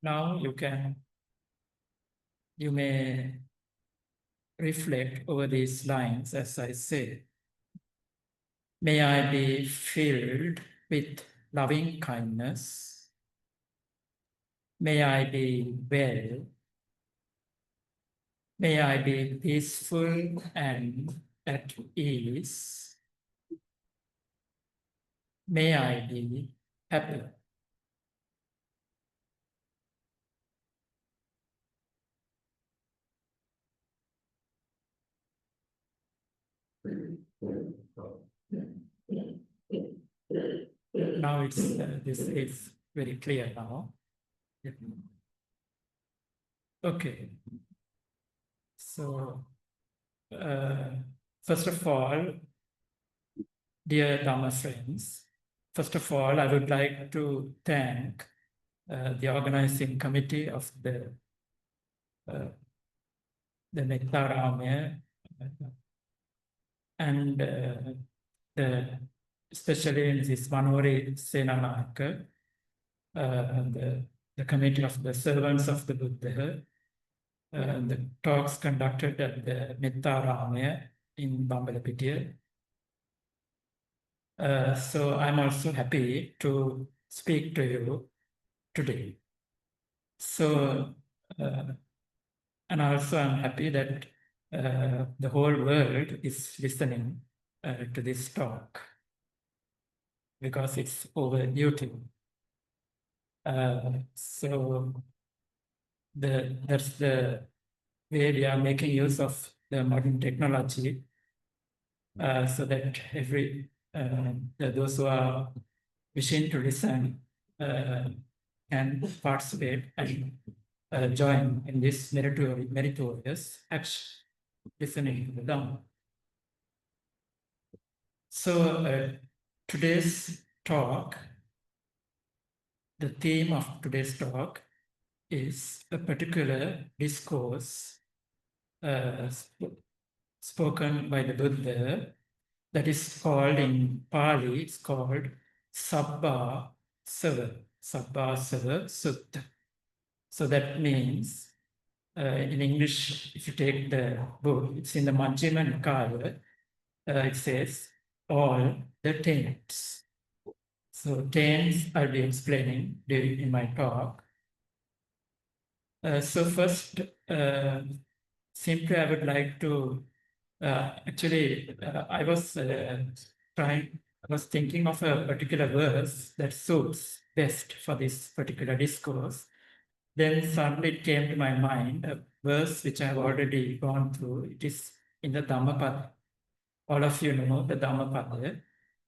Now you may reflect over these lines as I say. May I be filled with loving kindness. May I be well. May I be peaceful and at ease. May I be happy. Now this is very clear now. Okay. So, first of all, dear Dhamma friends, first of all, I would like to thank the organizing committee of the Metta and especially in this Manori Senanaka, the committee of the servants of the Buddha, the talks conducted at the Metta in Bambalapitiya. So I'm also happy to speak to you today. So, and also I'm happy that the whole world is listening to this talk because it's overdue. So that's the way we are making use of the modern technology so that those who are wishing to listen can participate and join in this meritorious action, listening to the Dhamma. So today's talk, the theme of today's talk is a particular discourse spoken by the Buddha that is called in Pali, it's called Sabbhasawa, Sabbhasawa Sutta. So that means, in English, if you take the book, it's in the Majjhima Nikaya, it says, all the tenets. So tenets I'll be explaining in my talk. So first, simply I would like to, I was thinking of a particular verse that suits best for this particular discourse. Then suddenly it came to my mind, a verse which I have already gone through. It is in the Dhammapada. All of you know the Dhammapada.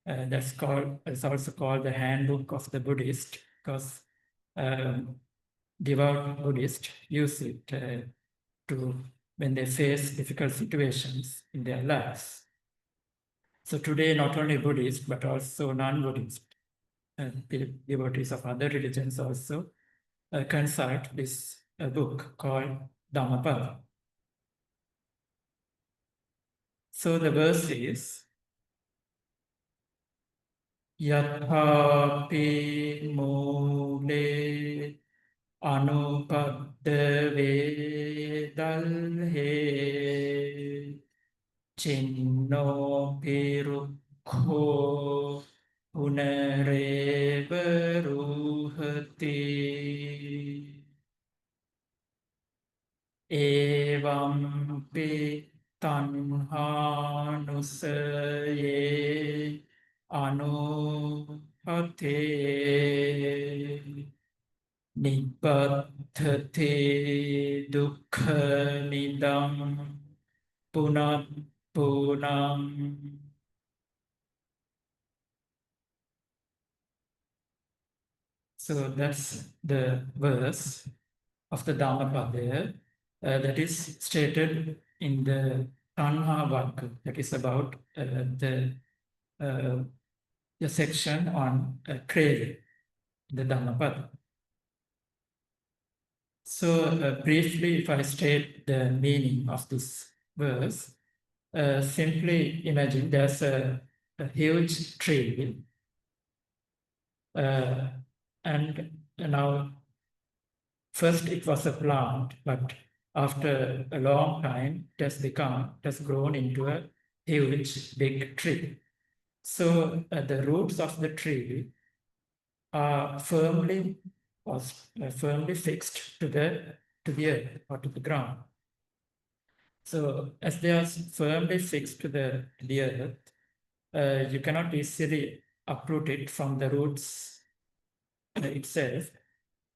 It's also called the Handbook of the Buddhist, because devout Buddhists use it when they face difficult situations in their lives. So today, not only Buddhists, but also non-Buddhist devotees of other religions also consult this book called Dhammapada. So the verse is, Yathapi mule anupaddave dalhe Chinno pirukho punareva ruhati Evampi tanhanusaye anuhate Nibbadhate dukkha nidam punat punam. So that's the verse of the Dhammapada that is stated in the Tanha Vagga, that is about the section on craving, the Dhammapada. So briefly, if I state the meaning of this verse, simply imagine there's a huge tree and now first it was a plant, but after a long time, it has grown into a huge, big tree. So the roots of the tree are firmly fixed to the earth or to the ground. So as they are firmly fixed to the earth, you cannot easily uproot it from the roots itself,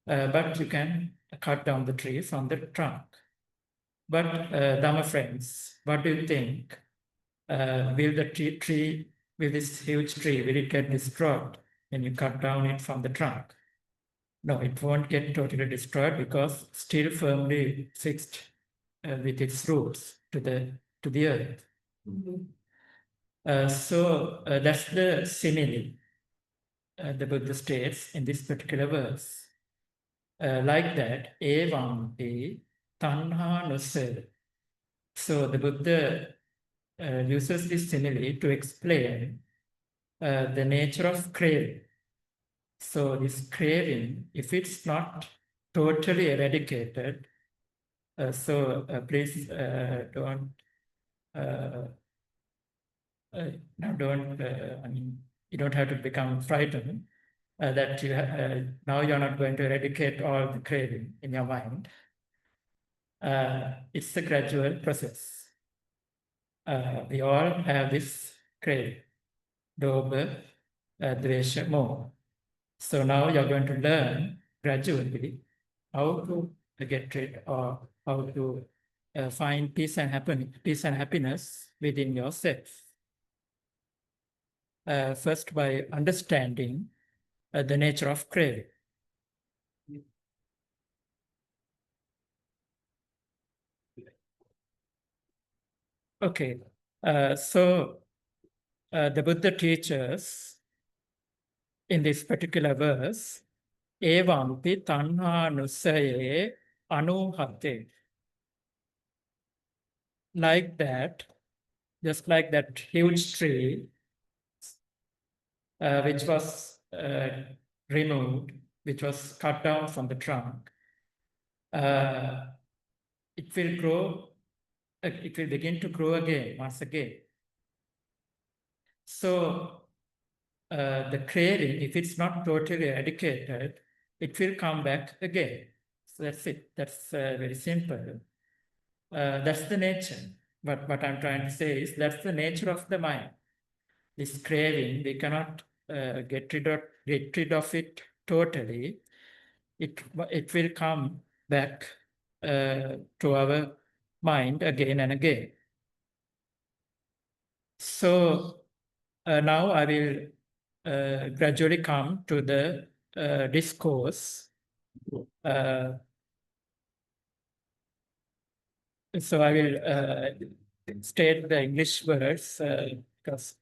but you can cut down the tree from the trunk. But Dhamma friends, what do you think? Will the tree, will this huge tree, will it get destroyed when you cut down it from the trunk? No, it won't get totally destroyed because still firmly fixed with its roots to the earth. So that's the simile the Buddha states in this particular verse. Like that, evam tanha nusel. So the Buddha uses this simile to explain the nature of craving. So this craving, if it's not totally eradicated, please don't, I mean, you don't have to become frightened that now you're not going to eradicate all the craving in your mind. It's a gradual process. We all have this craving, Dobha, Dvesha, Moha. So now you're going to learn gradually how to get rid or how to find peace and happiness within yourself. First, by understanding the nature of craving. Okay, so the Buddha teaches in this particular verse, Evampi tanha nusaye anuhate. Like that, just like that huge tree, which was removed, which was cut down from the trunk, it will grow, it will begin to grow again, once again. So the craving, if it's not totally eradicated, it will come back again. So that's it. That's very simple. That's the nature. But what I'm trying to say is that's the nature of the mind. This craving, we cannot get rid of it totally. It will come back to our mind again and again. So now I will gradually come to the discourse. So I will state the English words because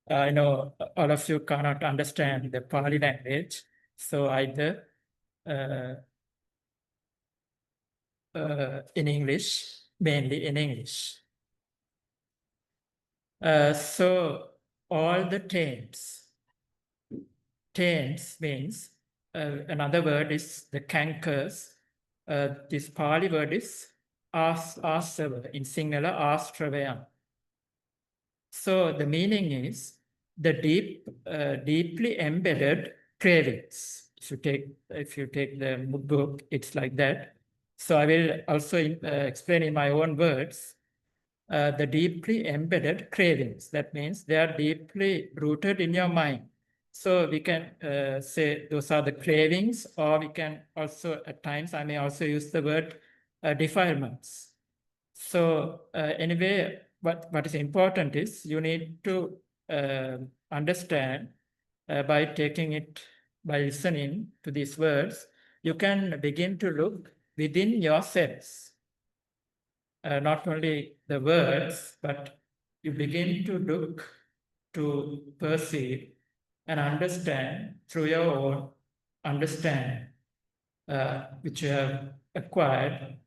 I know all of you cannot understand the Pali language. So either in English, mainly in English. So all the taints means, another word is the cankers. This Pali word is asava, in singular astravayam. So the meaning is the deeply embedded cravings. If you take the book, it's like that. So I will also explain in my own words the deeply embedded cravings. That means they are deeply rooted in your mind. So we can say those are the cravings, or we can also, at times, I may also use the word defilements. So anyway, what is important is you need to understand by listening to these words, you can begin to look within yourselves. Not only the words, but you begin to look, to perceive and understand through your own understanding, which you have acquired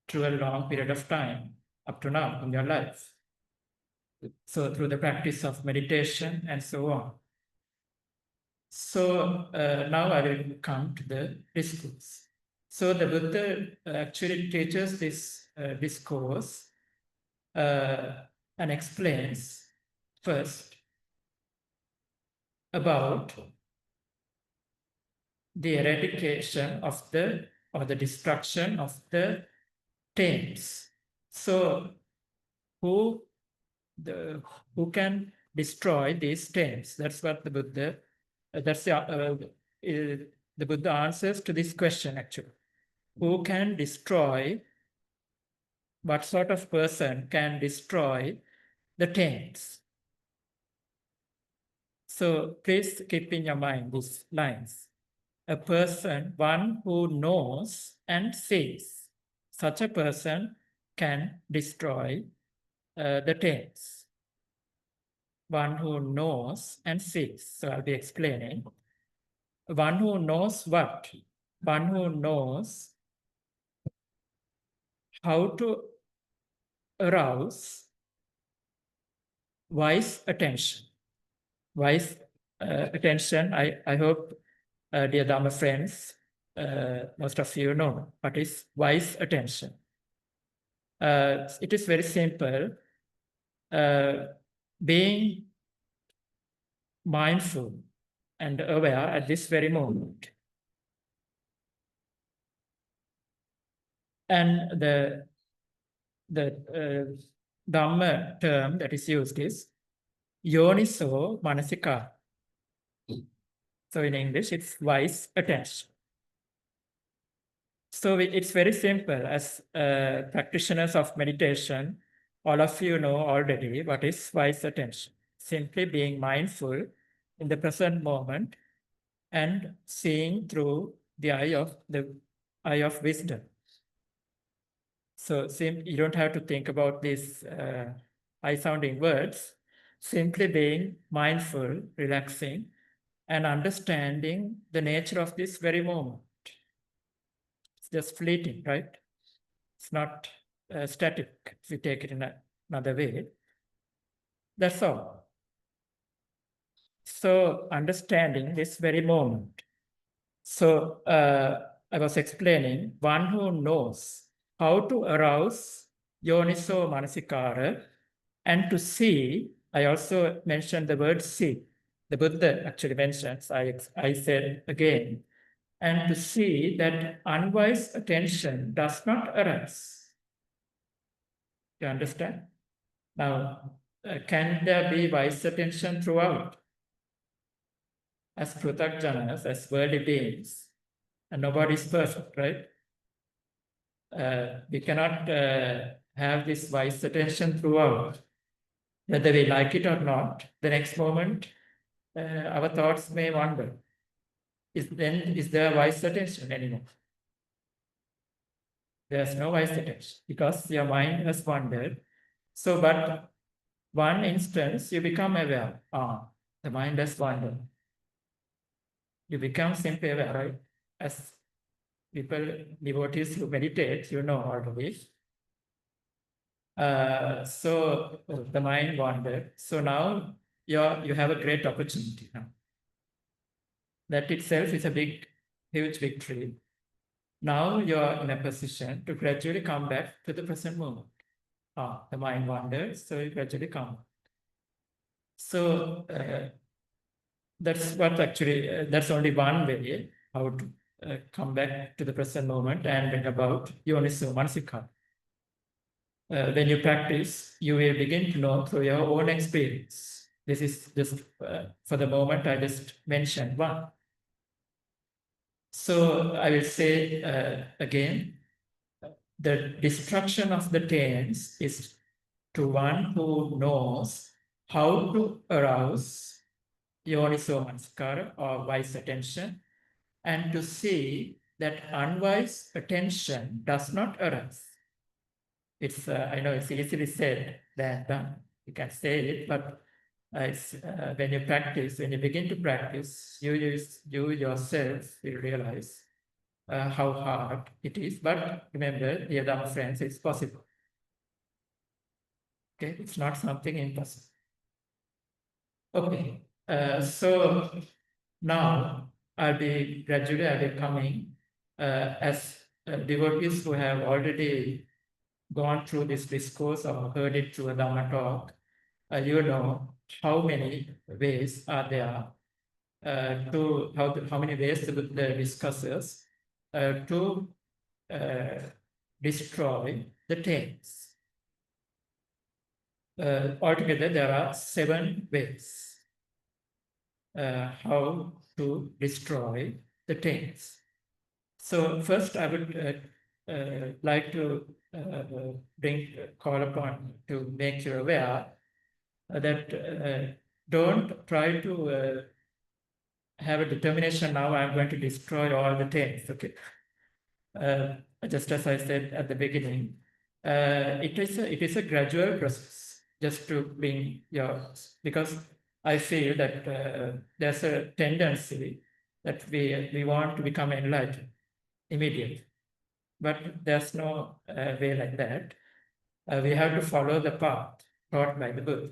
through a long period of time up to now in your life. So through the practice of meditation and so on. So now I will come to the discourse. So the Buddha actually teaches this discourse and explains first about the eradication of the, or the destruction of the taints. So who can destroy these taints? That's what the Buddha, the Buddha answers to this question actually. Who can destroy, what sort of person can destroy the taints? So please keep in your mind these lines. A person, one who knows and sees. Such a person can destroy the taints. One who knows and sees. So I'll be explaining. One who knows what? One who knows how to arouse wise attention. Wise attention, I hope, dear Dhamma friends, most of you know what is wise attention. It is very simple. Being mindful and aware at this very moment. And the Dhamma term that is used is yoniso manasika. So in English, it's wise attention. So it's very simple. As practitioners of meditation, all of you know already what is wise attention. Simply being mindful in the present moment and seeing through the eye of wisdom. So you don't have to think about these high-sounding words. Simply being mindful, relaxing, and understanding the nature of this very moment. It's just fleeting, right? It's not static, if you take it in another way. That's all. So understanding this very moment. So I was explaining, one who knows how to arouse yoniso manasikara and to see. I also mentioned the word see. The Buddha actually mentions, I said again, and to see that unwise attention does not arise. You understand? Now, can there be wise attention throughout? As pruthakjanas, as worldly beings, and nobody is perfect, right? We cannot have this wise attention throughout. Whether we like it or not, the next moment, our thoughts may wander. Is there wise attention anymore? There's no wise attention because your mind has wandered. So, but one instance, you become aware. The mind has wandered. You become simply aware, right? As people, devotees who meditate, you know already. So the mind wandered. So now you have a great opportunity now. That itself is a huge victory. Now you're in a position to gradually come back to the present moment. The mind wanders, so you gradually come. So that's what actually, that's only one way how to come back to the present moment and bring about yoniso manasikara. When you practice, you will begin to know through your own experience. This is just for the moment, I just mentioned one. So I will say again, the destruction of the taints is to one who knows how to arouse yoniso manasikara or wise attention, and to see that unwise attention does not arise. It's I know it's easily said than done. You can say it, but it's when you practice, when you begin to practice, you yourself will realize how hard it is. But remember, dear Dhamma friends, it's possible. Okay, it's not something impossible. Okay, so now I'll be coming as devotees who have already gone through this discourse or heard it through a Dhamma talk, you know how many ways are there how many ways the Buddha discusses to destroy the taints. Altogether, there are 7 ways how to destroy the taints. So first, I would like to call upon to make you aware that don't try to have a determination now I'm going to destroy all the taints. Okay, just as I said at the beginning, it is a gradual process. Just to bring because I feel that there's a tendency that we want to become enlightened immediately, but there's no way like that. We have to follow the path taught by the Buddha.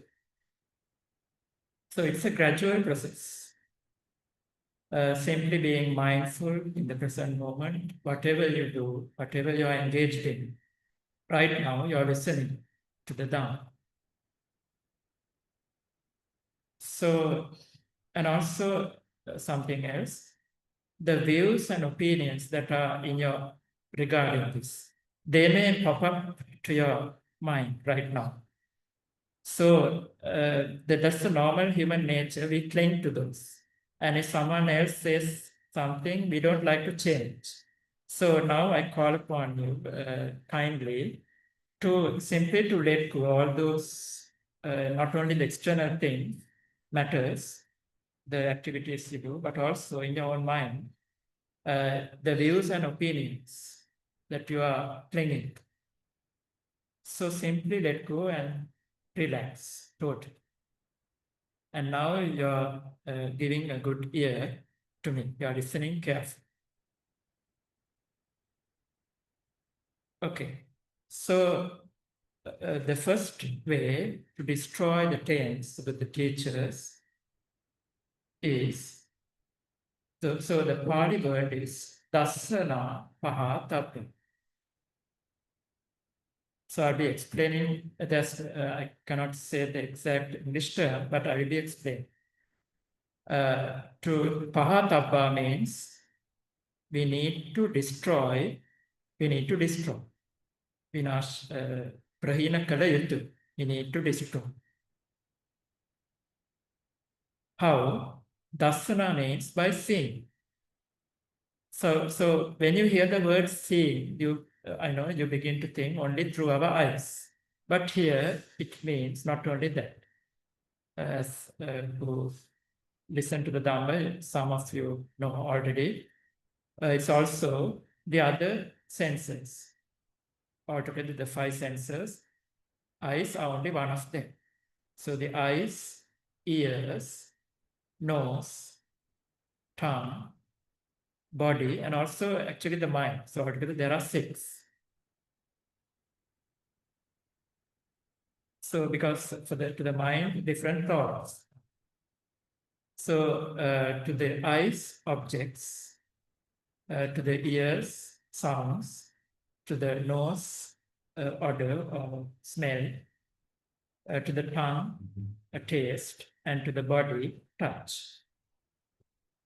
So it's a gradual process. Simply being mindful in the present moment, whatever you do, whatever you are engaged in. Right now, you're listening to the Dhamma. So, and also something else, the views and opinions that are in your regarding this, they may pop up to your mind right now. So that's the normal human nature. We cling to those. And if someone else says something, we don't like to change. So now I call upon you kindly to simply to let go all those, not only the external thing matters, the activities you do, but also in your own mind, the views and opinions that you are clinging to. So simply let go and relax totally. And now you're giving a good ear to me. You're listening carefully. Okay. So the first way to destroy the taints with the teachers is, so the Pali word is dasana pahatappa. So I'll be explaining this. I cannot say the exact English term, but I will be explaining. To pahatappa means we need to destroy. Vinash prahina kala yutu. We need to destroy. How? Dasana means by seeing. So when you hear the word seeing, I know you begin to think only through our eyes. But here it means not only that. As who listen to the Dhamma, some of you know already. It's also the other senses. Altogether, the 5 senses. Eyes are only one of them. So the eyes, ears, nose, tongue, body, and also actually the mind. So altogether there are 6. So because to the mind, different thoughts. So to the eyes, objects, to the ears, sounds, to the nose, odor or smell, to the tongue, a taste, and to the body, touch.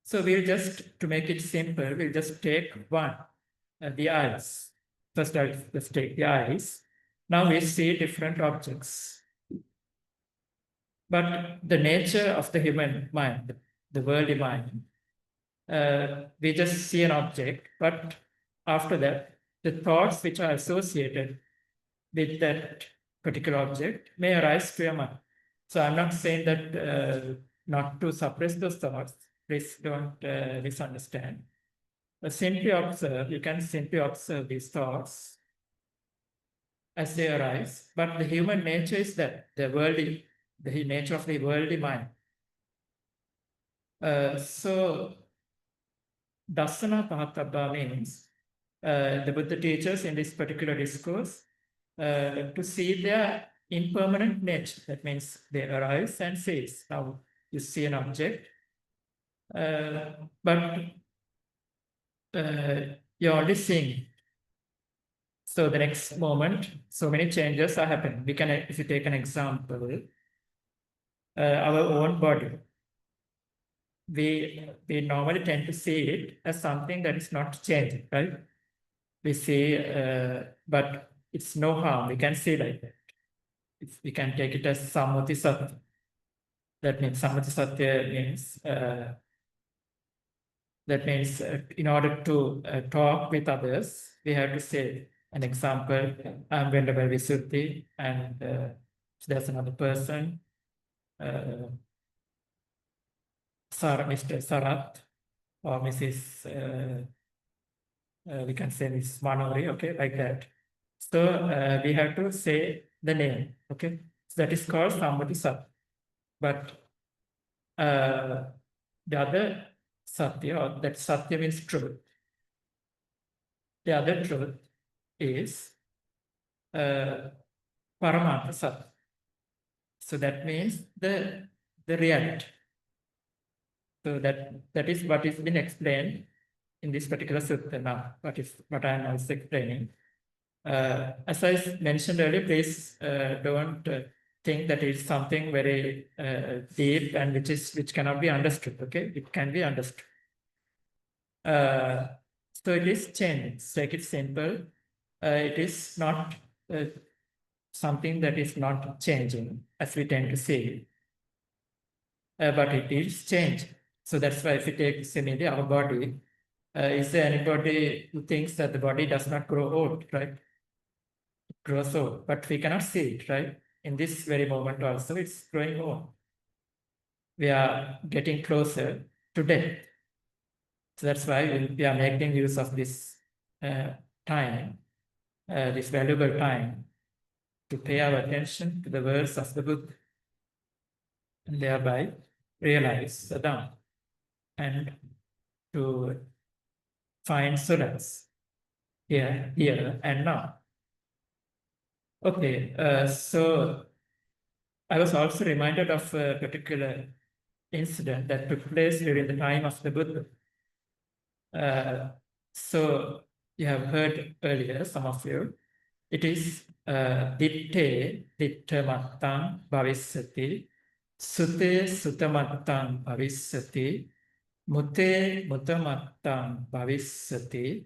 So we'll just, to make it simple, we'll just take one, the eyes. First, let's take the eyes. Now we see different objects. But the nature of the human mind, the worldly mind, we just see an object, but after that, the thoughts which are associated with that particular object may arise to your mind. So I'm not saying that not to suppress those thoughts. Please don't misunderstand. But simply observe, you can simply observe these thoughts as they arise. But the human nature is that, the nature of the worldly mind. So Dasana Pahattabha means the Buddha teaches in this particular discourse to see their impermanent nature. That means they arise and cease. Now you see an object, but you're only seeing. So the next moment, so many changes are happening. We can, if you take an example, our own body, we normally tend to see it as something that is not changing, right? We see, but it's no harm. We can see like that. We can take it as Sammati Satya. That means Sammati Satya means in order to talk with others, we have to say an example. I'm Venerable Visuddhi, and there's another person, Mr. Sarat, or Mrs. We can say Miss Manori, okay, like that. So we have to say the name, okay? So that is called Sammati Satya. But the other Satya, or that Satya means truth. The other truth is Paramatma Satya. So that means the reality. So that is what is been explained in this particular sutta now, what I am also explaining. As I mentioned earlier, please don't think that it's something very deep and which cannot be understood. Okay, it can be understood. So it is changing. Take it simple. It is not something that is not changing, as we tend to say, but it is changing. So that's why if you take similarly our body, is there anybody who thinks that the body does not grow old, right? It grows old, but we cannot see it, right? In this very moment also, it's growing old. We are getting closer to death. So that's why we are making use of this time, this valuable time, to pay our attention to the words of the Buddha, and thereby realize the Dhamma and to find solace here and now. Okay, so I was also reminded of a particular incident that took place during the time of the Buddha. So you have heard earlier, some of you, it is ditte dittamattang bhavissati, sute sutamattang bhavissati, mute mutamattang bhavissati,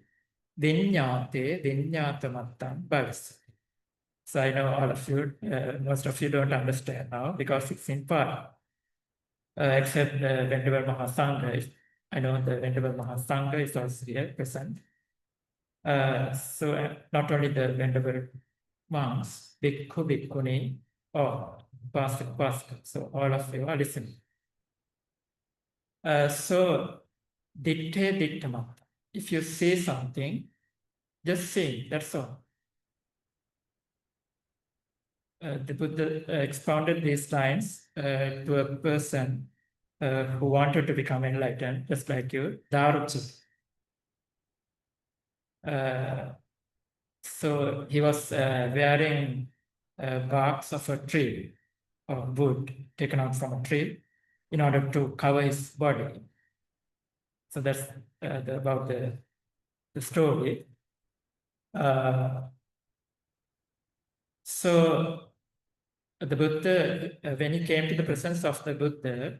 vinyate vinyatamattang bhavissati. So I know all of you, most of you don't understand now because it's in Pali. Except the Venerable Mahasangha. I know the Venerable Mahasangha is also here present. So not only the Venerable monks, Bhikkhu, Bhikkhuni, or Pastor, so all of you are listening. So, ditte dittamatta. If you say something, just say, that's all. The Buddha expounded these lines to a person who wanted to become enlightened, just like you, Daruchi. So he was wearing barks of a tree or wood taken out from a tree in order to cover his body. So that's about the story. So the Buddha, when he came to the presence of the Buddha,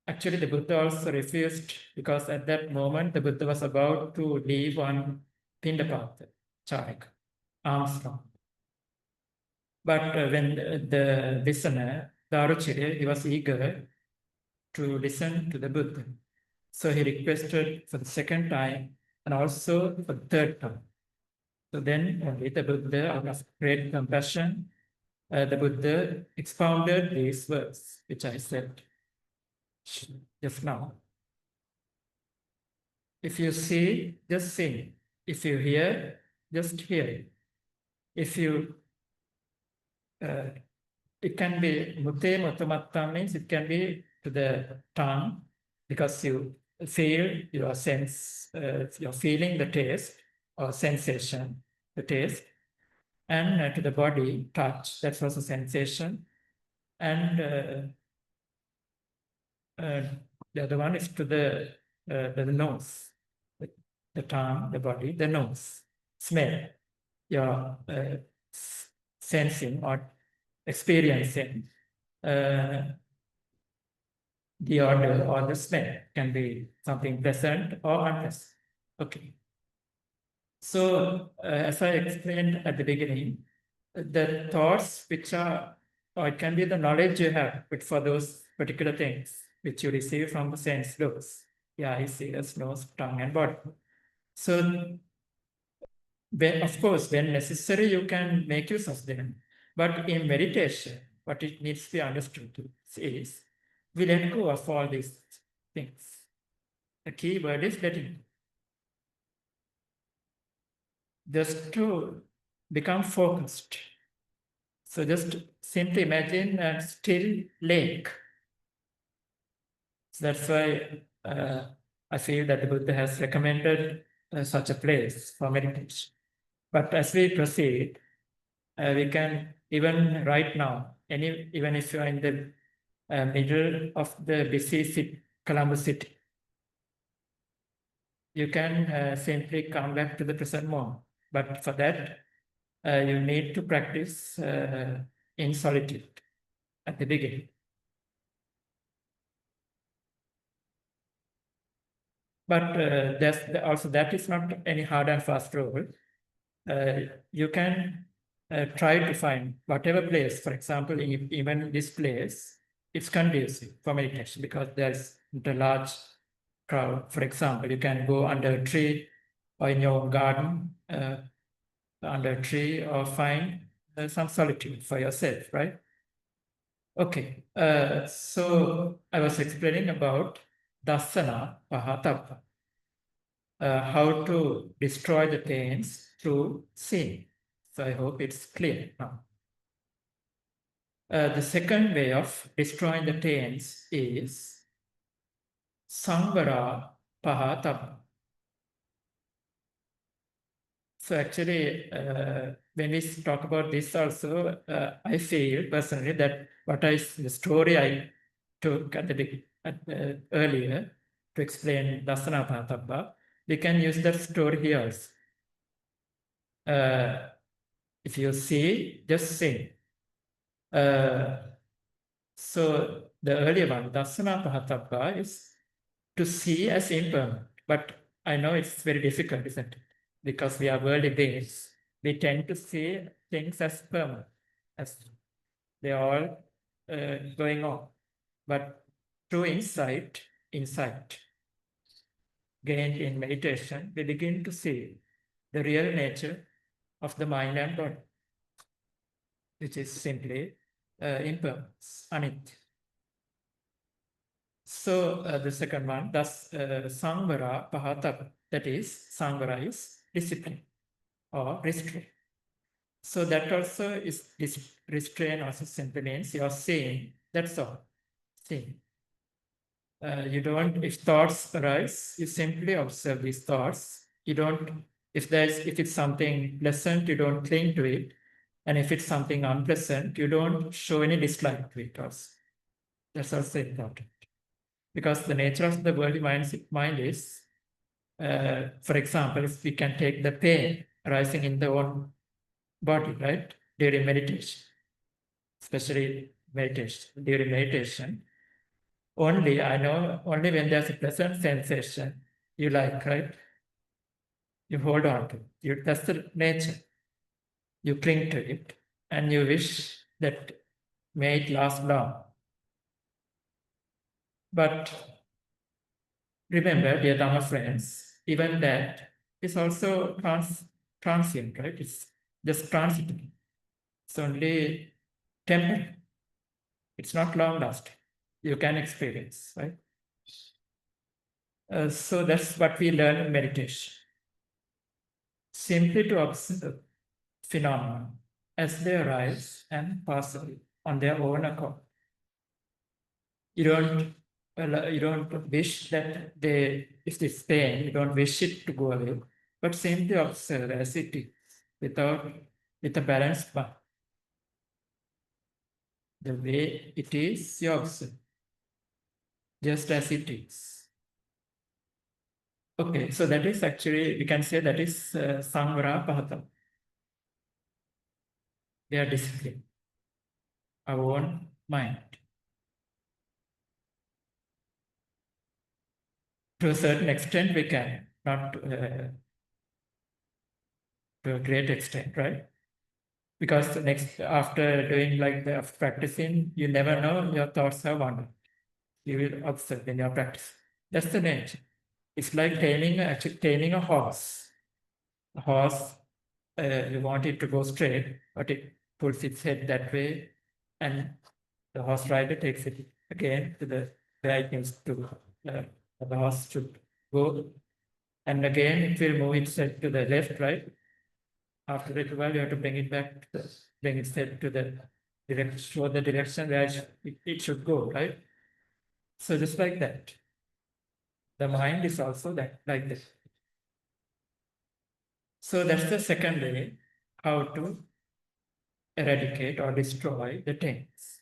actually the Buddha also refused, because at that moment the Buddha was about to leave on Pindapata, Charika, alms from. But when the listener, Daruchirya, he was eager to listen to the Buddha. So he requested for the second time and also for the third time. So then only the Buddha, out of great compassion, the Buddha expounded these words, which I said just now. If you see, just see. If you hear, just hear. If you, it can be mute mutamatta, means it can be to the tongue, because you feel your sense, you're feeling the taste or sensation, the taste, and to the body, touch, that's also sensation, and the other one is to the nose, the the tongue, the body, the nose, smell, your sensing or experiencing the odor or the smell can be something pleasant or unpleasant. Okay. So as I explained at the beginning, the thoughts which are, or it can be the knowledge you have, but for those particular things which you receive from the sense laws, the eyes, ears, nose, tongue, and body. So, of course, when necessary, you can make use of them. But in meditation, what it needs to be understood is we let go of all these things. The key word is letting go. Just to become focused. So just simply imagine a still lake. So that's why I feel that the Buddha has recommended such a place for meditation. But as we proceed, we can, even right now, even if you are in the middle of the busy city, Colombo city, you can simply come back to the present moment. But for that, you need to practice in solitude at the beginning. But also that is not any hard and fast rule. You can try to find whatever place, for example, even this place, it's conducive for meditation because there's a large crowd. For example, you can go under a tree or in your garden under a tree or find some solitude for yourself, right? Okay, so I was explaining about dasana, pahatapa, how to destroy the pains through seeing. So I hope it's clear now. The second way of destroying the pains is samvara pahatapa. So actually, when we talk about this also, I feel personally that the story I took at earlier to explain dasana pahatapa, we can use that story here also. If you see, just sing. So the earlier one, dasana pahatapa, is to see as impermanent. But I know it's very difficult, isn't it? Because we are worldly beings. We tend to see things as permanent, as they are all going on. But through insight gained in meditation, we begin to see the real nature of the mind and body, which is simply impermanence, anitya. So the second one, thus samvara pahatapa, that is, samvara is discipline or restraint. So that also is restraint also simply means you are seeing, that's all, seeing. You don't, if thoughts arise, you simply observe these thoughts. You don't, if it's something pleasant, you don't cling to it. And if it's something unpleasant, you don't show any dislike to it also. That's also important. Because the nature of the worldly mind is, for example, if we can take the pain arising in the own body, right, during meditation, especially during meditation, only when there's a pleasant sensation you like, right, you hold on to it. That's the nature. You cling to it and you wish that may it last long. But remember, dear Dhamma friends, even that is also transient, right? It's just transitory. It's only temporary. It's not long lasting. You can experience, right? So that's what we learn in meditation. Simply to observe phenomena as they arise and pass away on their own accord. You don't wish that if it's pain, you don't wish it to go away, but simply observe as it is, with a balanced mind. The way it is, you observe, just as it is. Okay, so that is actually, we can say that is Samvara Pahatam. They are discipline, our own mind. To a certain extent, we can, not to a great extent, right? Because after doing like the practicing, you never know your thoughts are wandering. You will observe in your practice. That's the nature. It's like taming a horse. A horse, you want it to go straight, but it pulls its head that way, and the horse rider takes it again to the where it needs to. The horse should go, and again it will move itself to the left, right? After a little while, you have to bring it back, bring itself to the direction, show the direction where it should go, right? So just like that, the mind is also like this. So that's the second way, how to eradicate or destroy the things,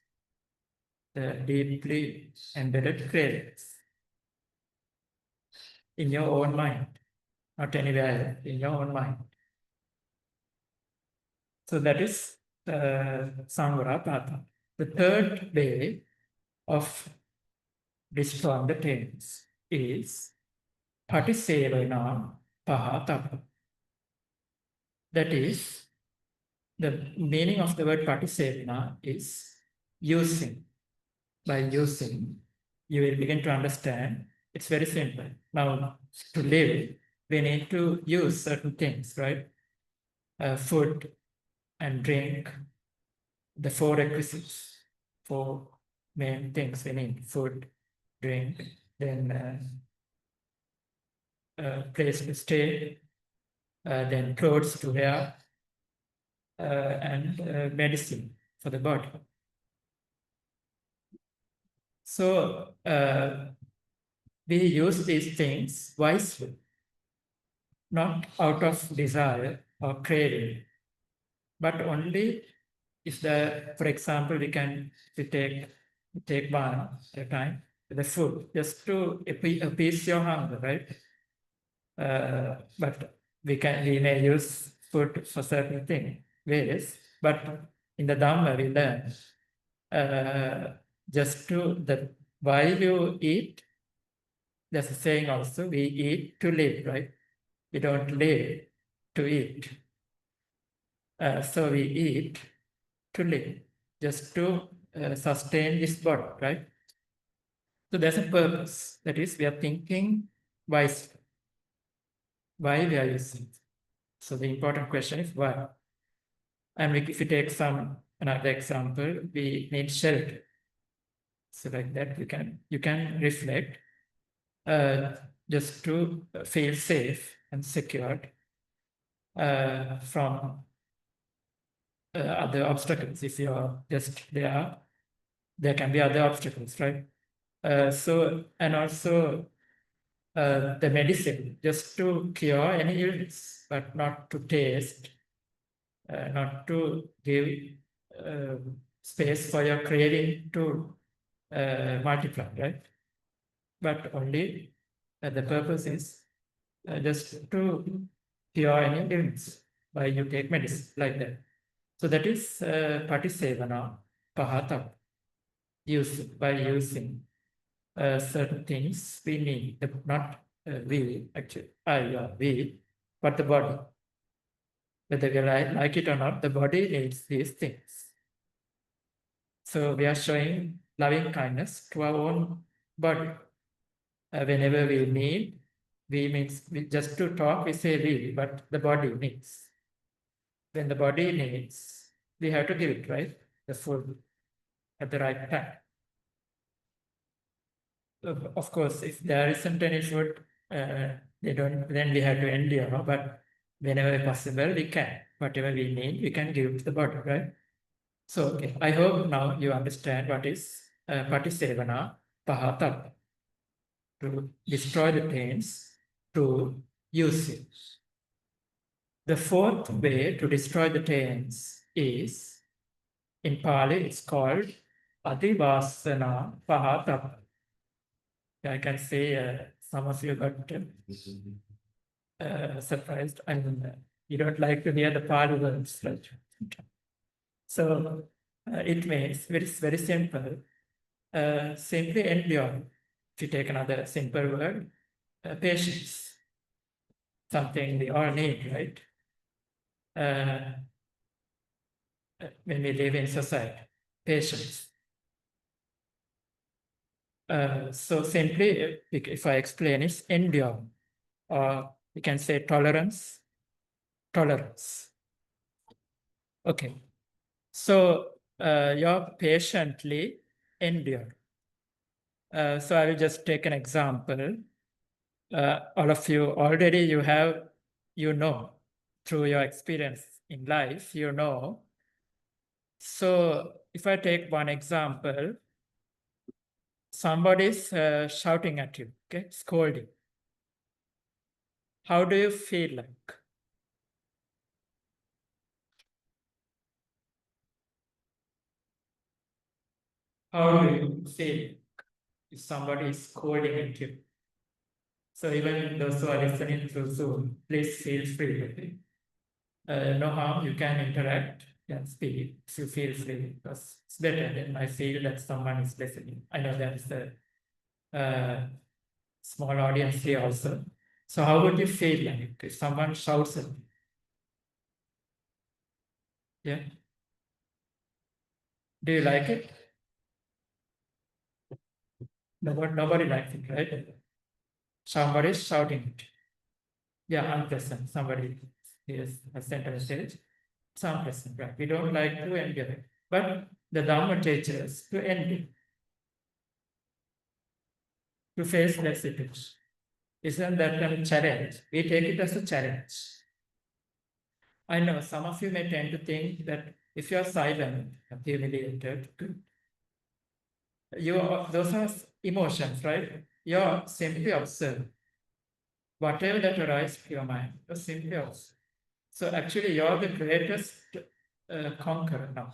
the deeply embedded cravings in your own mind, not anywhere else, in your own mind. So that is Samvara Pata. The third way of destroying the things is Patisevana Pahatapa. That is, the meaning of the word Patisevana is using. By using, you will begin to understand. It's very simple. Now, to live, we need to use certain things, right? Food and drink, the four requisites, four main things we need: food, drink, then place to stay, then clothes to wear, and medicine for the body. So we use these things wisely, not out of desire or craving, but only if for example, we take one at a time, the food, just to appease your hunger, right? But we may use food for certain ways, but in the Dhamma we learn while you eat, there's a saying also, we eat to live, right? We don't live to eat. So we eat to live, just to sustain this body, right? So there's a purpose. That is, we are thinking wisely. Why we are using it? So the important question is why. And if you take another example, we need shelter. So like that, you can reflect just to feel safe and secured from other obstacles. If you are just there can be other obstacles, right? And also the medicine, just to cure any illness, but not to taste, not to give space for your craving to multiply, right? But only the purpose is just to cure any illness by you take medicine, like that. So that is Patisevana Pahata, by using certain things we need, not we, actually, we, but the body. Whether we like it or not, the body needs these things. So we are showing loving kindness to our own body. Whenever we need, just to talk, we say we, but the body needs. When the body needs, we have to give it, right? The food at the right time. Of course, if there isn't any food, then we have to endure, but whenever possible, we can. Whatever we need, we can give to the body, right? So, okay, I hope now you understand what is Patisevana Pahatapa, to destroy the pains, to use it. The fourth way to destroy the pains is, in Pali, it's called Adivasana Pahatapa. I can say some of you got surprised. I mean, you don't like to hear the Pali words, right? So it means very simple. Simply endure. If you take another simple word, patience. Something we all need, right? When we live in society, patience. So simply, if I explain, it's endure, or you can say tolerance. Okay. So you patiently endure. So I will just take an example. All of you already you know through your experience in life, you know. So if I take one example, somebody's shouting at you, okay, scolding. How do you feel like? How do you feel if somebody is scolding at you? So even those who are listening through Zoom, please feel free. Okay? No harm, you can interact and speak if you feel free, because it's better than I feel that someone is listening. I know there is a small audience here also. So how would you feel like if someone shouts at you? Yeah. Do you like it? Nobody likes it, right? Somebody is shouting it. Yeah, unpleasant. Somebody has sent a message. It's unpleasant, right? We don't like to endure it. But the Dhamma teaches to endure, to face that situation. Isn't that a challenge? We take it as a challenge. I know some of you may tend to think that if you are silent, humiliated, those are emotions, right? You're simply observe. Whatever that arises to your mind, you're simply observe. So actually, you're the greatest conqueror now,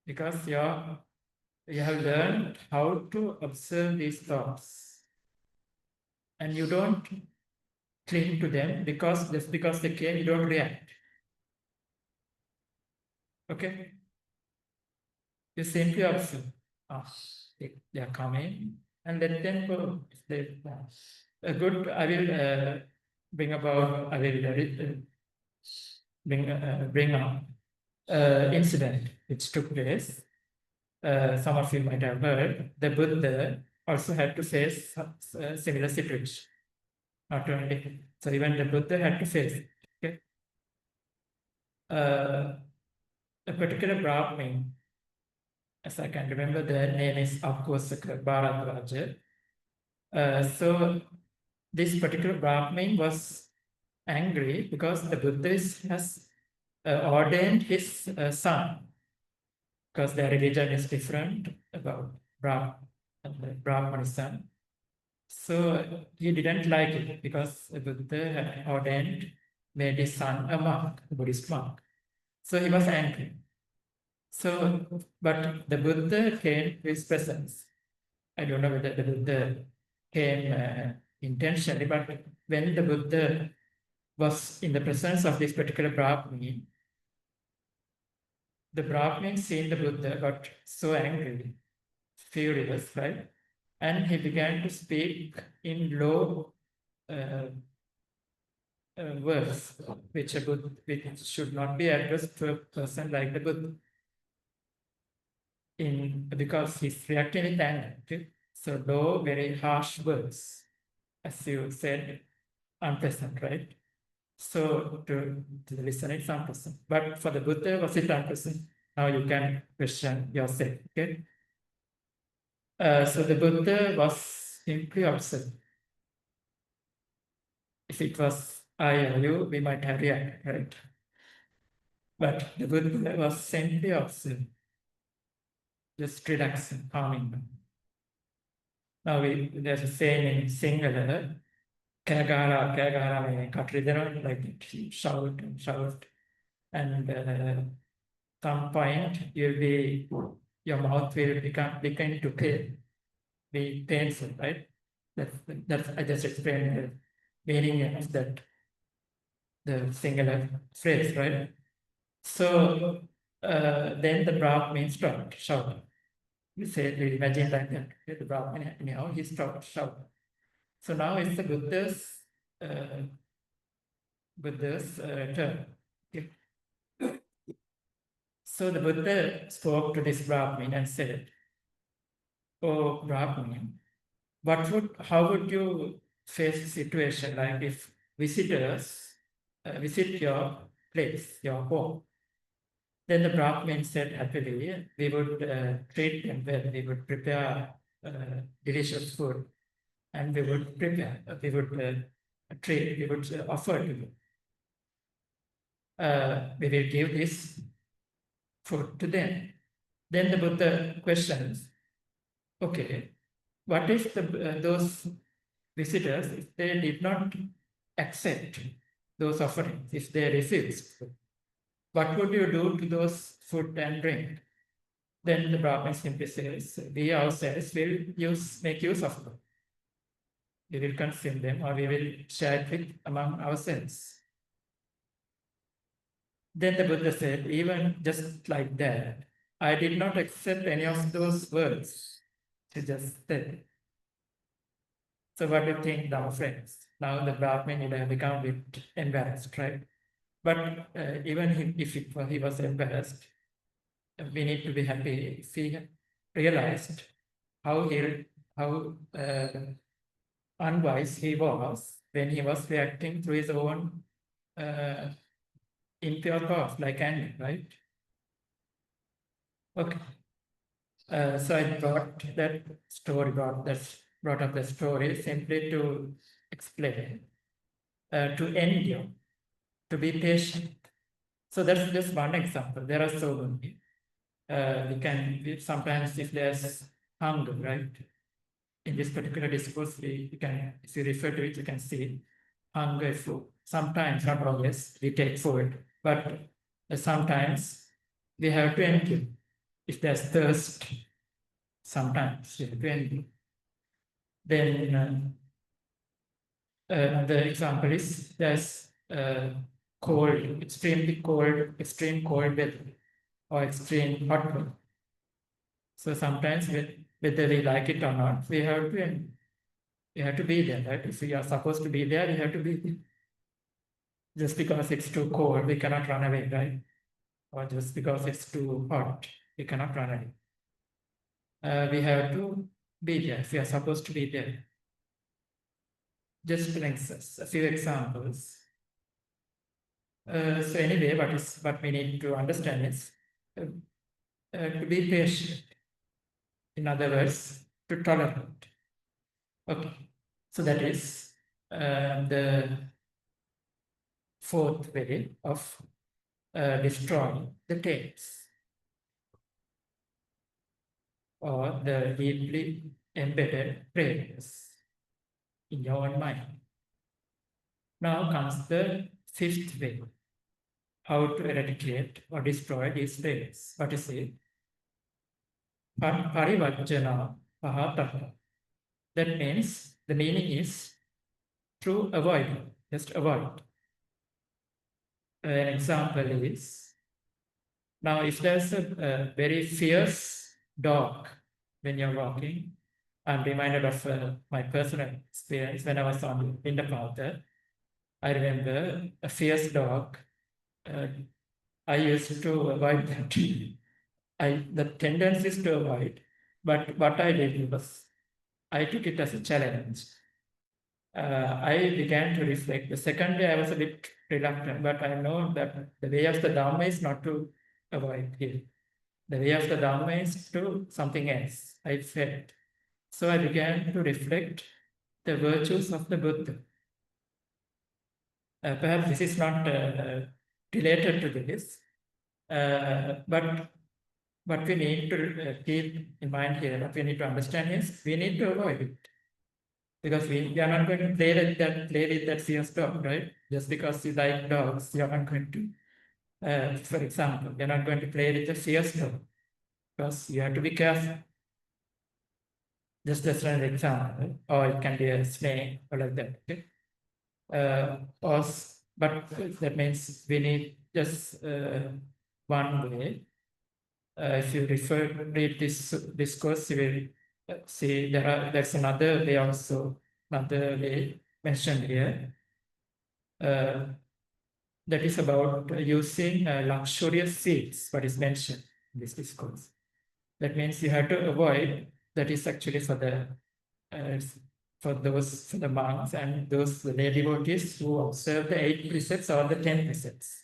because you have learned how to observe these thoughts, and you don't cling to them just because they came, you don't react. Okay, you simply observe. They are coming, and let them go. If they a good, I will bring about. I will bring up incident which took place. Some of you might have heard, the Buddha also had to face similar situation. Not only, so even the Buddha had to face it. Okay? A particular Brahmin, as I can remember, the name is Akosaka Bharadwaja. So this particular Brahmin was angry because the Buddha has ordained his son, because their religion is different about Brahmanism. So he didn't like it because the Buddha had ordained, made his son a monk, a Buddhist monk. So he was angry. So, but the Buddha came to his presence. I don't know whether the Buddha came intentionally, but when the Buddha was in the presence of this particular Brahmin, the Brahmin seeing the Buddha got so angry, furious, right? And he began to speak in low words, which should not be addressed to a person like the Buddha. Because he's reacting with anger. Okay? So low, very harsh words, as you said, unpleasant, right? So to the listener, it's unpleasant. But for the Buddha, was it unpleasant? Now you can question yourself. Okay. So the Buddha was simply upset. If it was I or you, we might have reacted, right? But the Buddha was simply upset, just relaxing, calming them. Now there's a saying in Sinhala, kagara, katrидana, like shout and shout. And some point your mouth will begin to be painful, right? That's I just explained the meaning of that, the singular phrase, right? So then the Brahmin stopped shouting. We say, we imagine like that. The Brahmin, anyhow, he stopped shouting. So now it's the Buddha's turn. Okay. So the Buddha spoke to this Brahmin and said, "Oh Brahmin, how would you face a situation like if visitors visit your place, your home?" Then the Brahmin said happily, "We would treat them well, we would prepare delicious food, and we would offer to you. We will give this food to them." Then the Buddha questions, "Okay, what if those visitors, if they did not accept those offerings, if they refused, what would you do to those food and drink?" Then the Brahmin simply says, "We ourselves will make use of them. We will consume them, or we will share it among ourselves." Then the Buddha said, "Even just like that, I did not accept any of those words he just said." So what do you think now, friends? Now the Brahmin would have become a bit embarrassed, right? But even if he was embarrassed, we need to be happy if he realized how unwise he was when he was reacting to his own impure thoughts, like anger, right? Okay. So I brought up the story simply to explain, to endure, to be patient. So that's just one example. There are so many. Sometimes if there's hunger, right? In this particular discourse, if you refer to it, you can see hunger, food. Sometimes, not always, we take food, but sometimes we have to endure. If there's thirst, sometimes we have to endure. Then the example is there's extreme cold weather, or extreme hot weather. So sometimes, whether we like it or not, we have to be there, right? If we are supposed to be there, we have to be there. Just because it's too cold, we cannot run away, right? Or just because it's too hot, we cannot run away. We have to be there if we are supposed to be there. Just brings us a few examples. So anyway, what we need to understand is to be patient. In other words, to tolerate. Okay, so that is the fourth way of destroying the tapes, or the deeply embedded cravings in your own mind. Now comes the fifth way, how to eradicate or destroy these cravings. What is it? Parivajjana pahataka. That means the meaning is through avoiding, just avoid. An example is, now if there's a very fierce dog when you're walking, I'm reminded of my personal experience when I was on Visuddhicitta. I remember a fierce dog. I used to avoid that. The tendency is to avoid, but what I did was I took it as a challenge. I began to reflect. The second day I was a bit reluctant, but I know that the way of the Dhamma is not to avoid here. The way of the Dhamma is to something else. I felt. So I began to reflect the virtues of the Buddha. Perhaps this is not related to this, but what we need to keep in mind here, what we need to understand is we need to avoid it. Because we are not going to play with that fierce dog, right? Just because you like dogs, you're not going to, for example, you're not going to play with a fierce dog, because you have to be careful. Just as an example, or it can be a snake or like that. Okay? But that means we need just one way. If you read this discourse, you will see there's another way also, another way mentioned here. That is about using luxurious seeds, what is mentioned in this discourse. That means you have to avoid, that is actually for the for the monks and those lay devotees who observe the 8 precepts or the 10 precepts.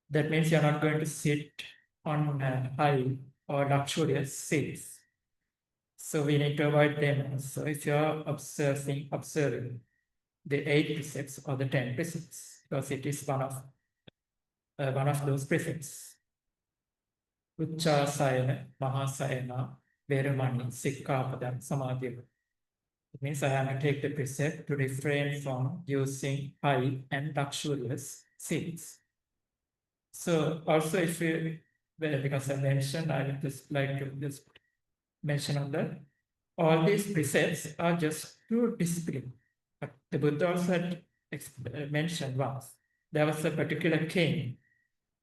That means you're not going to sit on high or luxurious seats. So we need to avoid them. So if you're observing the 8 precepts or the 10 precepts, because it is one of those precepts. Uchasayana, Mahasayana, Veramani, Sikkhapadam, Samadhi. It means I have to take the precept to refrain from using high and luxurious seats. So also if you, because I mentioned, I would just like to just mention on that, all these precepts are just to discipline. But the Buddha also had mentioned once, there was a particular king.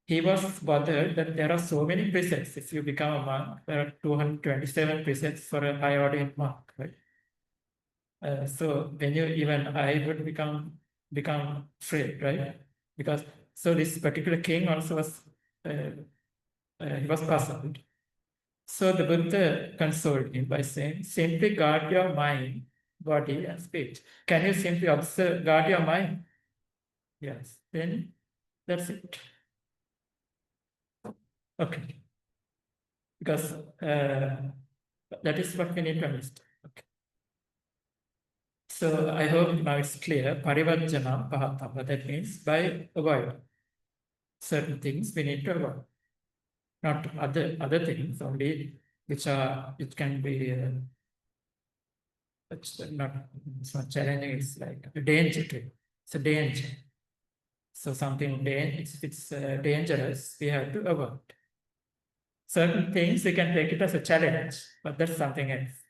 He was bothered that there are so many precepts. If you become a monk, there are 227 precepts for a high ordained monk, right? So when I would become afraid, right? Because so this particular king also was he was puzzled. So the Buddha consoled him by saying, simply guard your mind, body, and speech. Can you simply guard your mind? Yes. Then that's it. Okay. Because that is what we need to understand. Okay. So I hope now it's clear. Parivajjana pahatapa. That means by avoid certain things we need to avoid. Not other things only, which can be it's not challenging. It's like a danger to it. It's a danger. So something if it's dangerous, we have to avoid. Certain things we can take it as a challenge, but that's something else.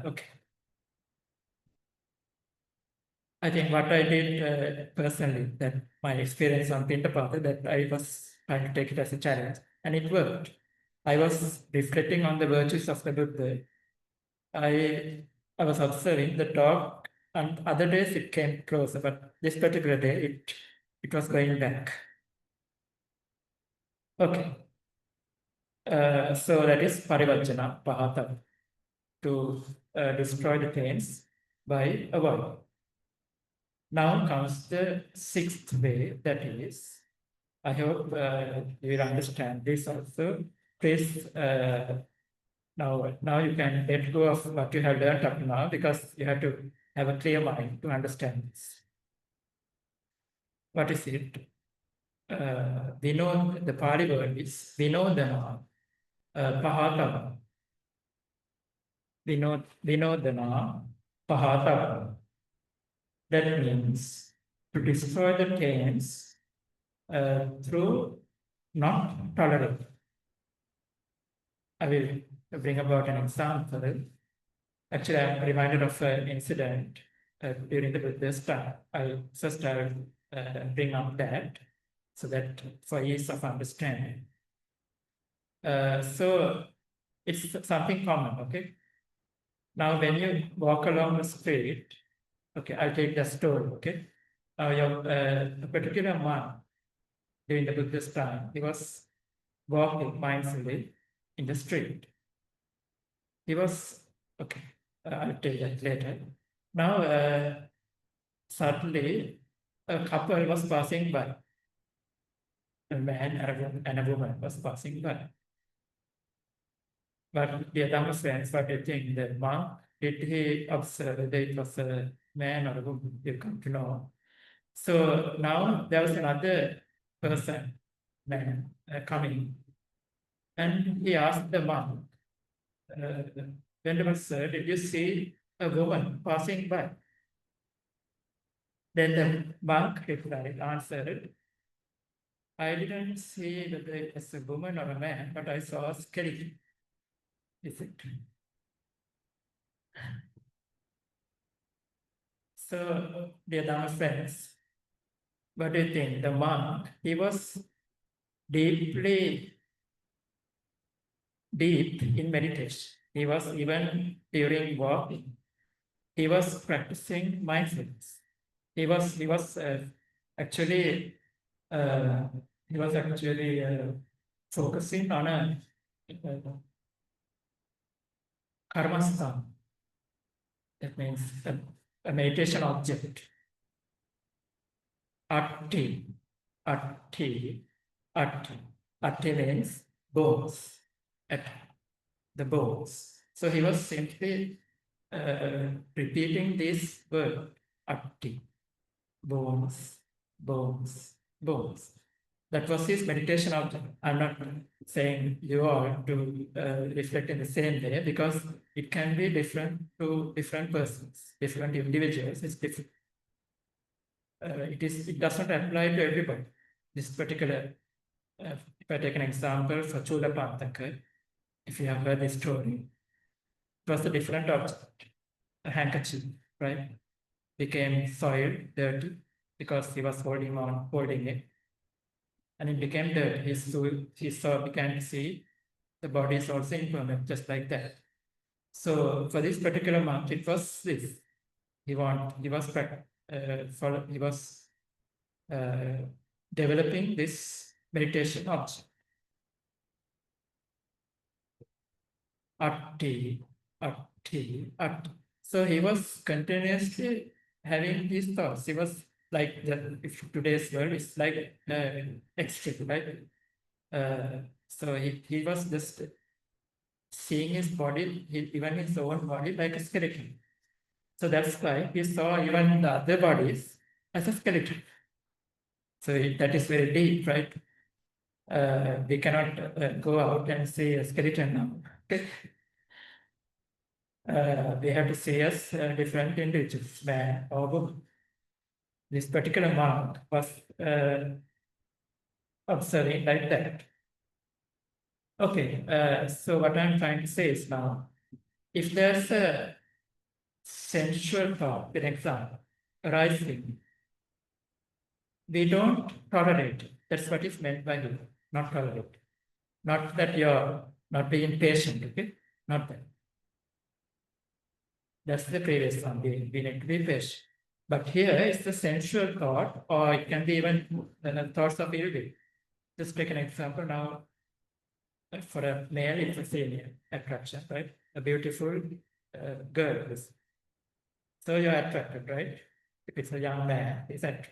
Okay. I think what I did personally, that my experience on Pintapata, that I was trying to take it as a challenge, and it worked. I was reflecting on the virtues of the Buddha. I was observing the dog, and other days it came closer, but this particular day it was going back. Okay. So that is parivajjana, pahata, to destroy the pains by avoid. Now comes the 6th way, that is, I hope you will understand this also. Please, now you can let go of what you have learned up to now, because you have to have a clear mind to understand this. What is it? We know the Pali word is vinodana, pahatava. Vinodana, pahatava. That means to destroy the pains through not tolerance. I will bring about an example. Actually, I'm reminded of an incident during the Buddhist time. I will bring up that so that for ease of understanding. So it's something common, okay? Now, when you walk along the street, okay, I'll take the story, okay? Now, a particular monk during the Buddhist time, he was walking mindfully in the street. He was, okay, I'll tell that later. Now, suddenly, a couple was passing by. A man and a woman was passing by. But the Dhamma friends, what do you think? The monk, did he observe whether it was a man or a woman? You come to know. So now there was another person, man, coming. And he asked the monk, Venerable Sir, did you see a woman passing by? Then the monk replied, answered, I didn't see whether it was a woman or a man, but I saw a skeleton. Is it? So, dear Dharma friends, what do you think? The monk, he was deeply deep in meditation. He was even during walking. He was practicing mindfulness. He was actually uh, he was actually focusing on a karmasthana. That means a meditation object. Atti, atti, atti. Atti means bones. At the bones. So he was simply repeating this word, atti, bones, bones, bones. That was his meditation object. I'm not saying you are to reflect in the same way, because it can be different to different persons, different individuals. It's different. It does not apply to everybody. This particular, if I take an example for Chulapantaka, if you have heard this story, it was a different object, a handkerchief, right? Became soiled, dirty, because he was holding it. And it became dirty. He began to see the body is also impermanent, just like that. So for this particular monk, it was this. He was developing this meditation object. Atti, atti, atti. So he was continuously having these thoughts. He was like, if today's world is like extreme, right? So he was just seeing his body, even his own body, like a skeleton. So that's why he saw even the other bodies as a skeleton. So that is very deep, right? We cannot go out and see a skeleton now. Okay? We have to see as different individuals, man or woman. This particular monk was observing like that. Okay, so what I'm trying to say is now, if there's a sensual thought, for example, arising, we don't tolerate it. That's what is meant by here, not tolerate. Not that you're not being patient, okay? Not that. That's the previous one, we need to be patient. But here is the sensual thought, or it can be even thoughts of ill will. Just take an example now. For a male, it's a female attraction, right? A beautiful girl. So you're attracted, right? If it's a young man, is that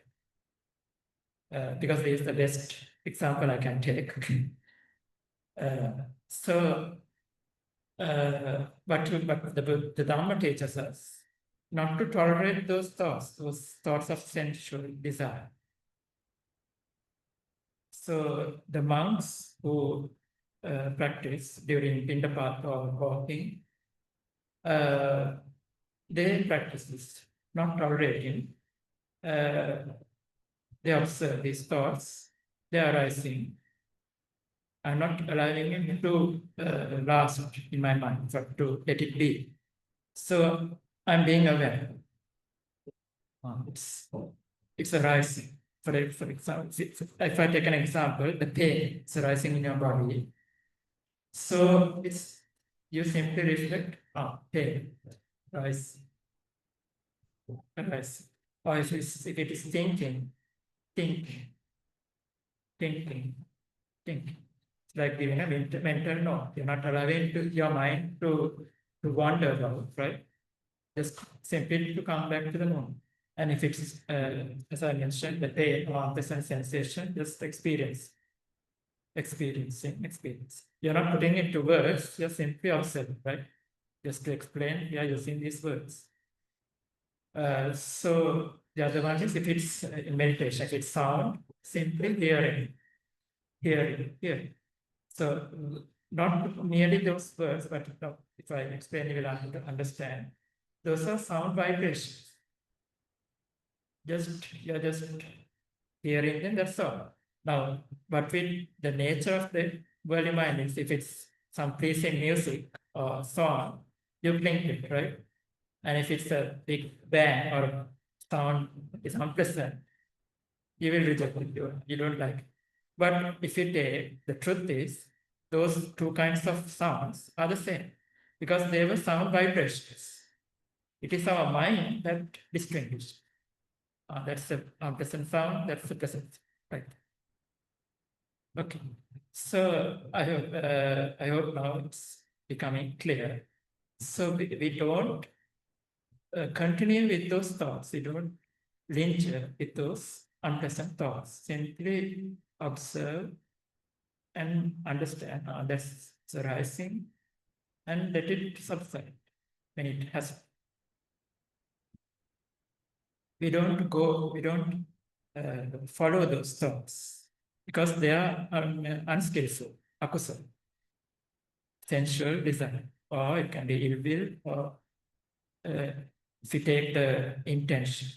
because this is the best example I can take. But the Dhamma teaches us not to tolerate those thoughts of sensual desire. So the monks who practice during Pindapata or walking, they practice this, not tolerating. They observe these thoughts, they are arising. I'm not allowing him to last in my mind, but to let it be. So I'm being aware. It's arising. For example, if I take an example, the pain is arising in your body. So you simply reflect, pain, rise, arise. Or if it is thinking. It's like giving a mental note. You're not allowing your mind to wander out, right? Just simply to come back to the moment. And if it's, as I mentioned, the pain or the sensation, just experience. You're not putting it to words, you're simply observing, right? Just to explain, we are using these words. So the other one is if it's in meditation, if it's sound, simply hearing. So not merely those words, but if I explain, you will understand. Those are sound vibrations. You're just hearing them, that's all. Now, but with the nature of the worldly mind is if it's some pleasing music, or sound, you cling to it, right? And if it's a big bang or a sound is unpleasant, you will reject it. You don't like it. But if you take, the truth is, those two kinds of sounds are the same because they were sound vibrations. It is our mind that distinguishes. That's a unpleasant sound, that's a pleasant, right? Okay. So I hope now it's becoming clear. So we don't continue with those thoughts. We don't linger with those unpleasant thoughts. Simply observe and understand that's arising and let it subside when it has. We don't follow those thoughts because they are unskillful, akusala, sensual desire, or it can be ill will, or if you take the intention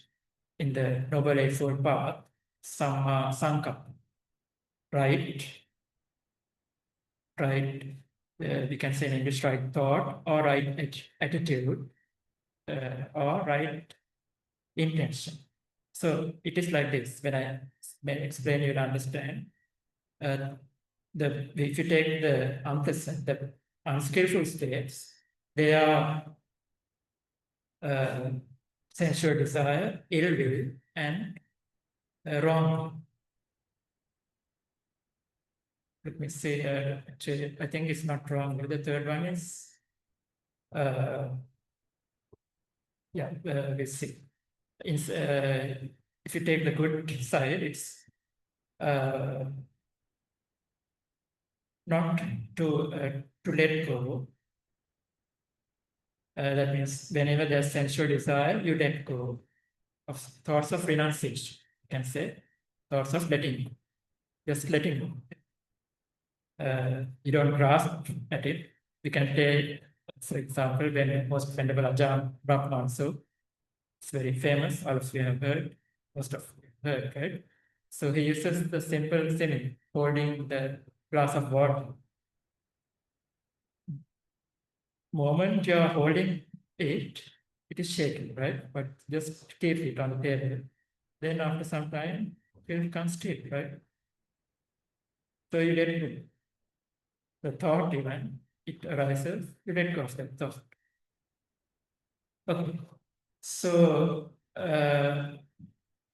in the Noble Eightfold Path, Samma Sankappa, right, we can say in English, right thought, or right attitude, or right intention. So it is like this. When I explain, you will understand. If you take the unpleasant, the unskillful states, they are sensual desire, ill will, and wrong. Let me see. Actually, I think it's not wrong. The third one is, we'll see. If you take the good side, it's not to let go. That means whenever there's sensual desire, you let go of thoughts of renunciation. You can say thoughts of letting go, just letting go. You don't grasp at it. We can take, for example, when most venerable Ajahn Brahma also, it's very famous, all of you have heard, most of you have heard, right? So he uses the simple simile, holding the glass of water. Moment you are holding it, it is shaking, right? But just keep it on the table. Then after some time, it becomes still, right? So you let go. The thought even, it arises, you let go of that thought. Okay. So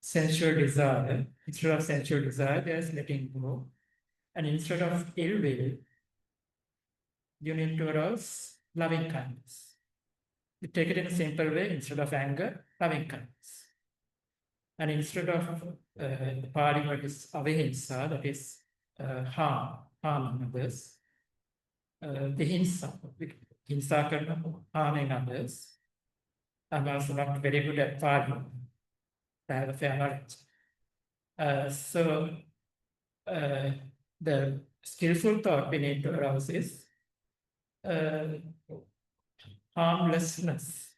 sensual desire, instead of sensual desire, there's letting go. And instead of ill will, you need to arouse loving kindness. You take it in a simple way, instead of anger, loving kindness. And instead of the Pali word is avihimsa, that is harming others, vihimsa, hinsa harming others. I'm also not very good at Pali. I have a fair knowledge. So the skillful thought we need to arouse is harmlessness.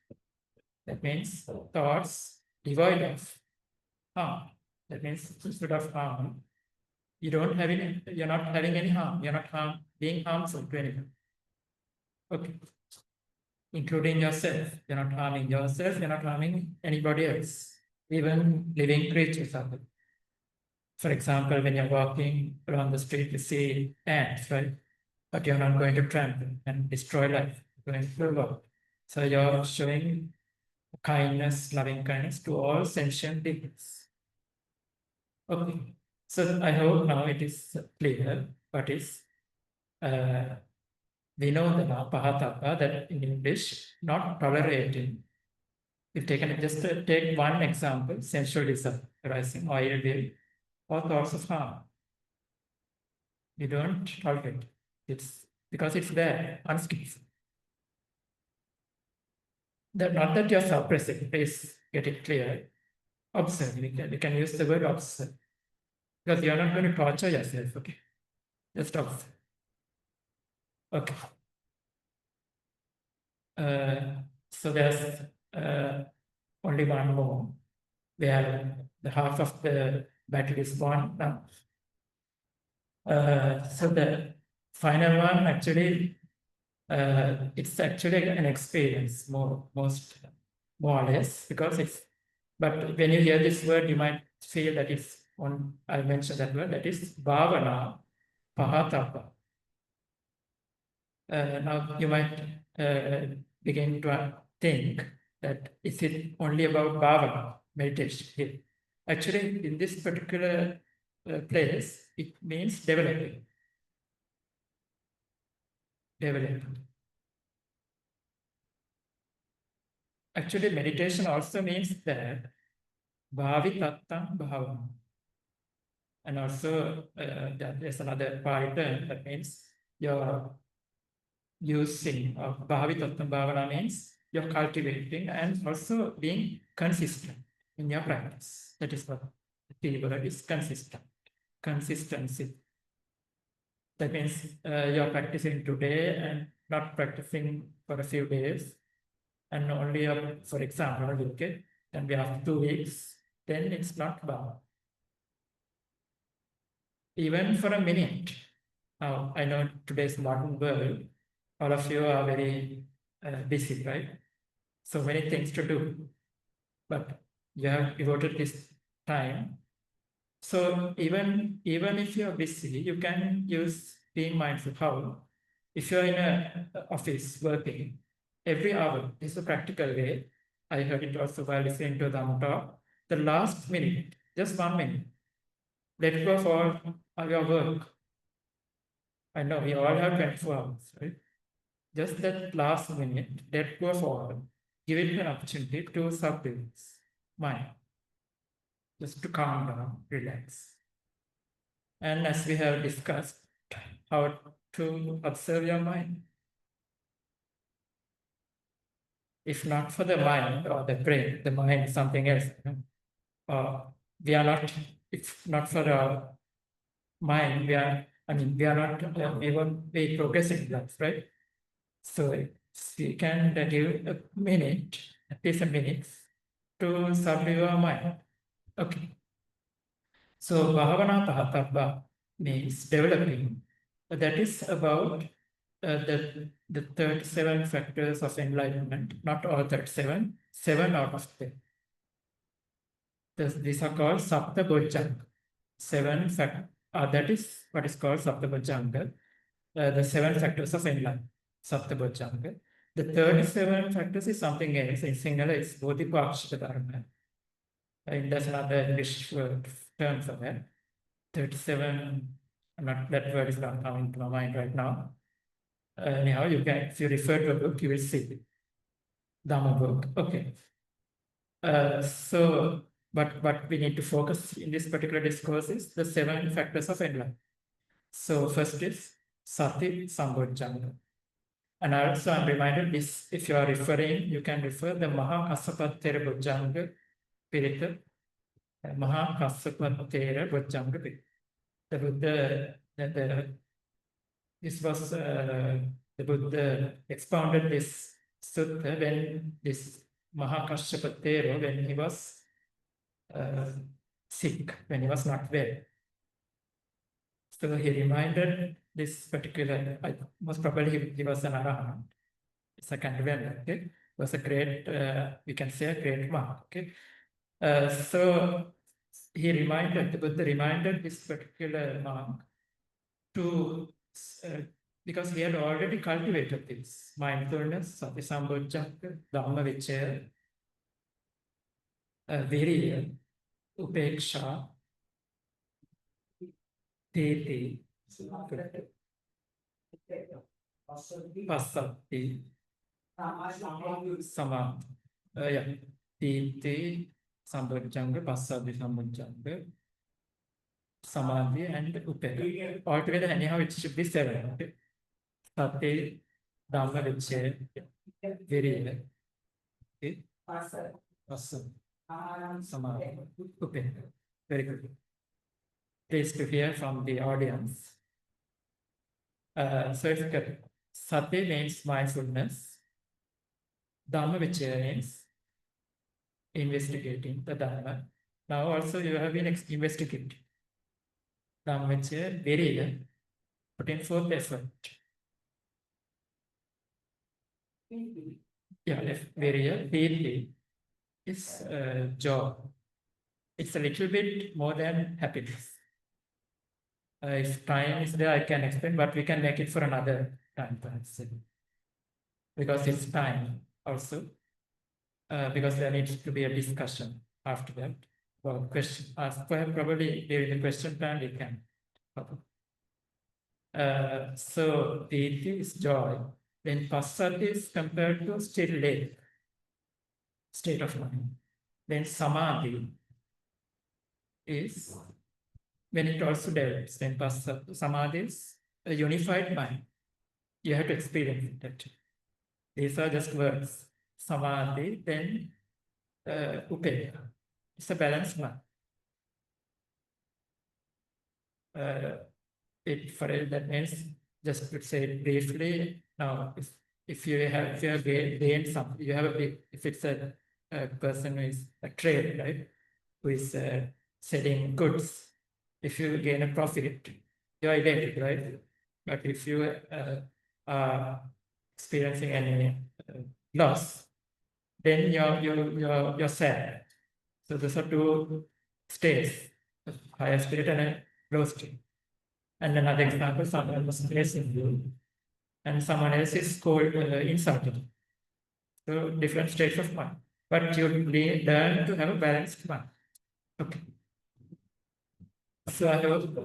That means thoughts devoid of harm. That means instead of harm, you're not having any harm. You're not being harmful to anyone. Okay. Including yourself. You're not harming yourself, you're not harming anybody else, even living creatures out there. For example, when you're walking around the street, you see ants, right? But you're not going to trample and destroy life. You're going to walk. So you're showing kindness, loving kindness to all sentient beings. Okay. So I hope now it is clear what is we know the pahatapa, that in English, not tolerating. If taken, just take one example, sensual desire arising, or ill will, or thoughts of harm. You don't tolerate. It's because it's there, unskillful. Not that you're suppressing, please get it clear. Observe, we can use the word observe. Because you're not going to torture yourself, okay? Just observe. Okay. So there's only one more, where the half of the battle is won now. So the final one, actually, It's actually an experience, more or less, because it's. But when you hear this word, you might feel that it's on. I mentioned that word. That is bhavana, pahatapa. Now you might begin to think that is it only about bhavana, meditation here. Actually, in this particular place, it means developing. Actually, meditation also means that bhavitattam bhavana. And also, there's another part that means you're using of bhavitattam bhavana means you're cultivating and also being consistent in your practice. That is what the keyword is, consistent. Consistency. That means you're practicing today and not practicing for a few days. And only, for example, okay, then we have 2 weeks, then it's not bad. Even for a minute. Now, I know today's modern world, all of you are very busy, right? So many things to do, but you have devoted this time. So even if you're busy, you can use being mindful. How? If you're in an office working, every hour is a practical way. I heard it also while listening to the talk. The last minute, just 1 minute, let go of all your work. I know we all have 24 hours, right? Just that last minute, let go of all. Give it an opportunity to subdue mind, just to calm down, relax. And as we have discussed, how to observe your mind. If not for the mind or the brain, the mind is something else. We are not, if not for our mind, we are not even very progressive life, right? So we can give a minute, at least a minute, to subdue our mind. Okay. So bhavana pahatapa means developing. That is about the 37 factors of enlightenment, not all 37, 7 out of 10. These are called Sabbhasawa. 7 factors. That is what is called Sabbhasawa. The 7 factors of enlightenment. Sabbhasawa. The 37 factors is something else. In Sinhala, it's Bodhipakshita Dharma. There's another English term for that. 37, that word is not coming to my mind right now. Anyhow, you can, if you refer to a book, you will see Dhamma book. Okay. But we need to focus in this particular discourse is the 7 factors of enlightenment. So first is Sati Sambojjhanga. And also I'm reminded this, if you are referring, you can refer the Maha Kasapattera Bojjhanga Pirita, Maha Kasapattera Bojjhanga Pirita. The Buddha, this was the Buddha expounded this sutta when this Mahakashyapa Thero, when he was sick, when he was not well. So he reminded this particular, most probably he was an arahant. I can't remember. Okay, was a great, we can say a great monk. Okay, so the Buddha reminded this particular monk to, because he had already cultivated this mindfulness, Sati Sambojjhanga, Dhamma Vichaya, Virya, Upeksha, Teti, Pasati, Sama, Teti, Sambojjhanga, Pasati Sambojjhanga, Samadhi, and Upeksha. Altogether, anyhow, it should be 7. Okay? Sati, Dhamma Vichaya, Virya, okay? Pasati, Samadhi, Upeksha. Very good. Pleased to hear from the audience. So it's good. Sati means mindfulness. Dhamma Vichaya means investigating the Dhamma. Now also you have been investigating. Dhamma Vichaya, Virya, putting forth effort. Yeah, very deeply is joy. It's a little bit more than happiness. If time is there, I can explain, but we can make it for another time, perhaps, because it's time also. Because there needs to be a discussion after that. Well, question asked, probably during the question time we can. So Piti is joy. Then Passati is compared to still lake, state of mind. Then Samadhi is when it also develops. Then Samadhi is a unified mind. You have to experience that. These are just words. Samadhi, then Upekkha. It's a balanced mind. That means, just to say it briefly, now if you have gained something, you have if it's a person who is a trade, right, who is selling goods, if you gain a profit, you are elated, right? But if you are experiencing any loss, then you're sad. So those are two states, higher state and a low state. And another example, someone was praising you, and someone else is called insulted. So different states of mind. But you learn to have a balanced mind. Okay. So I hope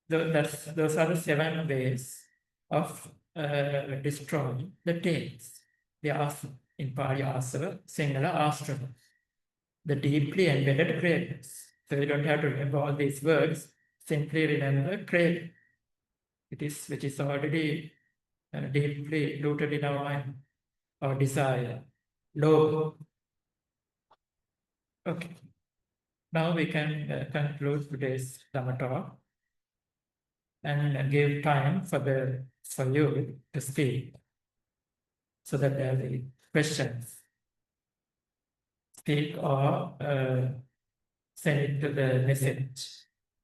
those are the 7 ways of destroying the taints. The asava, in Pali asava, Sinhala asava, the deeply embedded cravings. So you don't have to remember all these words, simply remember craving. Which is already deeply rooted in our mind, our desire, love. Okay. Now we can conclude today's Dhamma talk and give time for you to speak, so that there will be questions. Speak or send it to the message.